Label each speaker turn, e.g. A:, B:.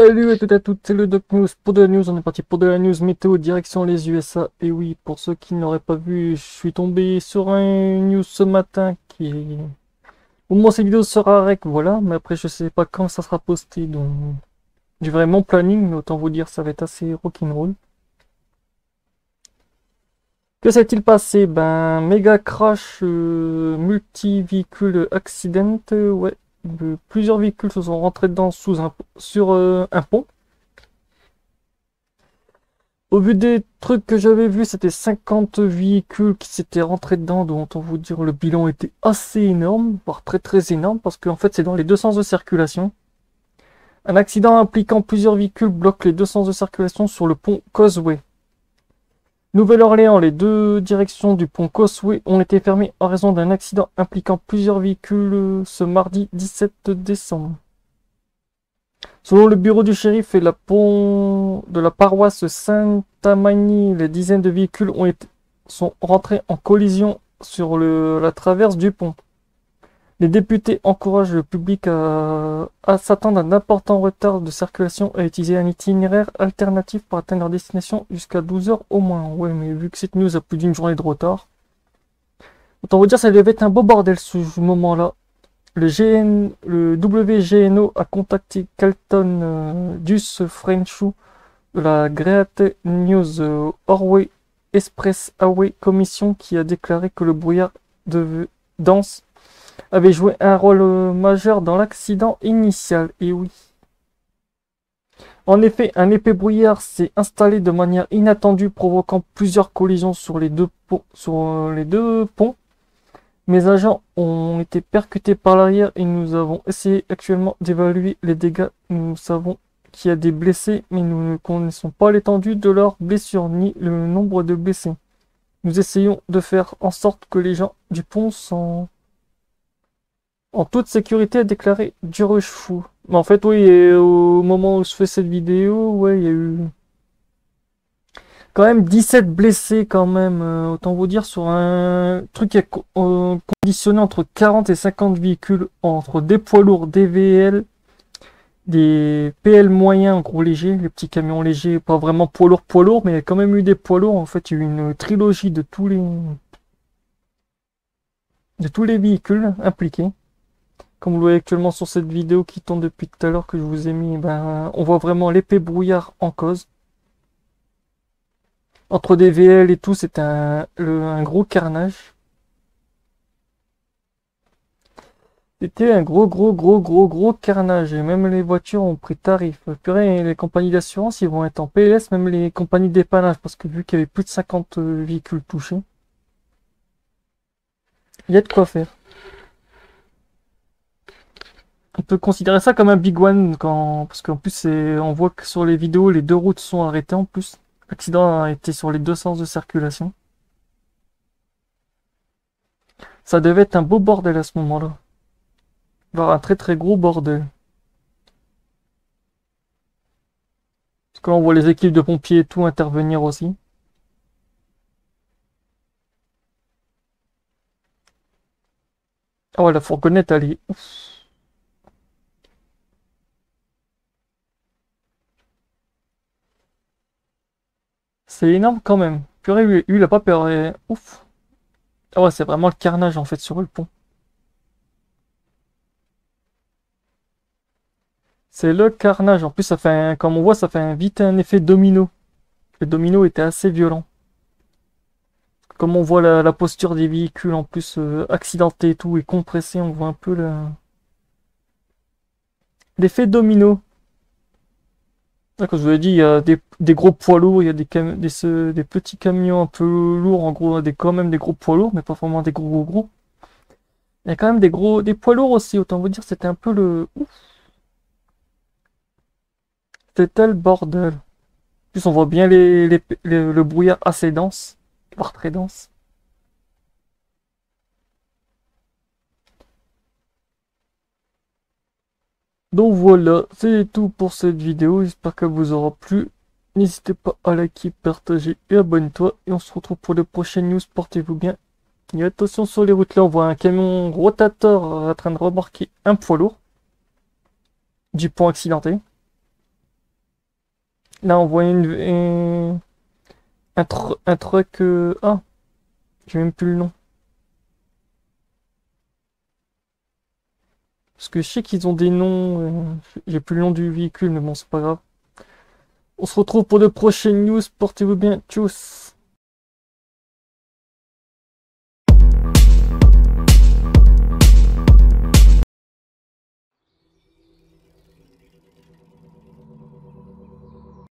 A: Salut à toutes et à toutes, c'est le Doc News pour de la news. On est parti pour de la news météo direction les USA. Et oui, pour ceux qui n'auraient pas vu, je suis tombé sur un news ce matin qui est... Au moins cette vidéo sera rec, voilà. Mais après, je sais pas quand ça sera posté. Donc, j'ai vraiment planning, mais autant vous dire, ça va être assez rock'n'roll. Que s'est-il passé? Ben, méga crash, multi-véhicule accident. Ouais, plusieurs véhicules se sont rentrés dedans sur un pont. Au vu des trucs que j'avais vus, c'était 50 véhicules qui s'étaient rentrés dedans, dont on vous dire le bilan était assez énorme, voire très très énorme, parce qu'en fait c'est dans les deux sens de circulation. Un accident impliquant plusieurs véhicules bloque les deux sens de circulation sur le pont Causeway. Nouvelle-Orléans, les deux directions du pont Causeway ont été fermées en raison d'un accident impliquant plusieurs véhicules ce mardi 17 décembre. Selon le bureau du shérif et la pont de la paroisse Saint-Amany, les dizaines de véhicules sont rentrés en collision sur la traverse du pont. Les députés encouragent le public à s'attendre à d'importants retards de circulation et à utiliser un itinéraire alternatif pour atteindre leur destination jusqu'à 12 heures au moins. Ouais, mais vu que cette news a plus d'une journée de retard, autant vous dire ça devait être un beau bordel ce moment-là. Le WGNO a contacté Carlton Deuce Frenchou de la Great News Orway Expressway Commission qui a déclaré que le brouillard dense avait joué un rôle majeur dans l'accident initial. Et oui. En effet, un épais brouillard s'est installé de manière inattendue, provoquant plusieurs collisions sur les deux ponts. Mes agents ont été percutés par l'arrière et nous avons essayé actuellement d'évaluer les dégâts. Nous savons qu'il y a des blessés, mais nous ne connaissons pas l'étendue de leurs blessures ni le nombre de blessés. Nous essayons de faire en sorte que les gens du pont sont en toute sécurité, a déclaré Durochefou. Mais en fait, oui, et au moment où je fais cette vidéo, ouais, il y a eu quand même 17 blessés quand même, autant vous dire, sur un truc qui est conditionné entre 40 et 50 véhicules, entre des poids lourds, des VL, des PL moyens, en gros légers, les petits camions légers, pas vraiment poids lourds, mais il y a quand même eu des poids lourds. En fait, il y a eu une trilogie de tous les véhicules impliqués. Comme vous le voyez actuellement sur cette vidéo qui tourne depuis tout à l'heure que je vous ai mis, ben, on voit vraiment l'épais brouillard en cause. Entre des VL et tout, c'est un gros carnage. C'était un gros carnage. Et même les voitures ont pris tarif. Purée, les compagnies d'assurance, ils vont être en PLS, même les compagnies dépannage, parce que vu qu'il y avait plus de 50 véhicules touchés, il y a de quoi faire. On peut considérer ça comme un big one parce qu'en plus on voit que sur les vidéos les deux routes sont arrêtées en plus. L'accident a été sur les deux sens de circulation. Ça devait être un beau bordel à ce moment-là. Voire un très très gros bordel. Parce que là on voit les équipes de pompiers et tout intervenir aussi. Ah ouais, la fourgonnette elle est ouf. C'est énorme quand même. Purée, lui il a pas peur. Ouf. Ah ouais, c'est vraiment le carnage en fait sur le pont. C'est le carnage. En plus, comme on voit, ça fait vite un effet domino. Le domino était assez violent. Comme on voit la posture des véhicules en plus accidentés et tout et compressés, on voit un peu l'effet domino. Là, comme je vous l'ai dit, il y a des gros poids lourds, il y a des petits camions un peu lourds, en gros, quand même des gros poids lourds, mais pas vraiment des gros. Il y a quand même des poids lourds aussi, autant vous dire, c'était un peu le... Ouf. C'était le bordel. En plus, on voit bien le brouillard assez dense, voire très dense. Donc voilà, c'est tout pour cette vidéo, j'espère qu'elle vous aura plu. N'hésitez pas à liker, partager et abonne-toi. Et on se retrouve pour de prochaines news, portez-vous bien. Et attention sur les routes, là on voit un camion rotateur en train de remorquer un poids lourd du pont accidenté. Là, on voit un truck. Ah, j'ai même plus le nom. Parce que je sais qu'ils ont des noms. J'ai plus le nom du véhicule, mais bon, c'est pas grave. On se retrouve pour de prochaines news. Portez-vous bien. Tchuss.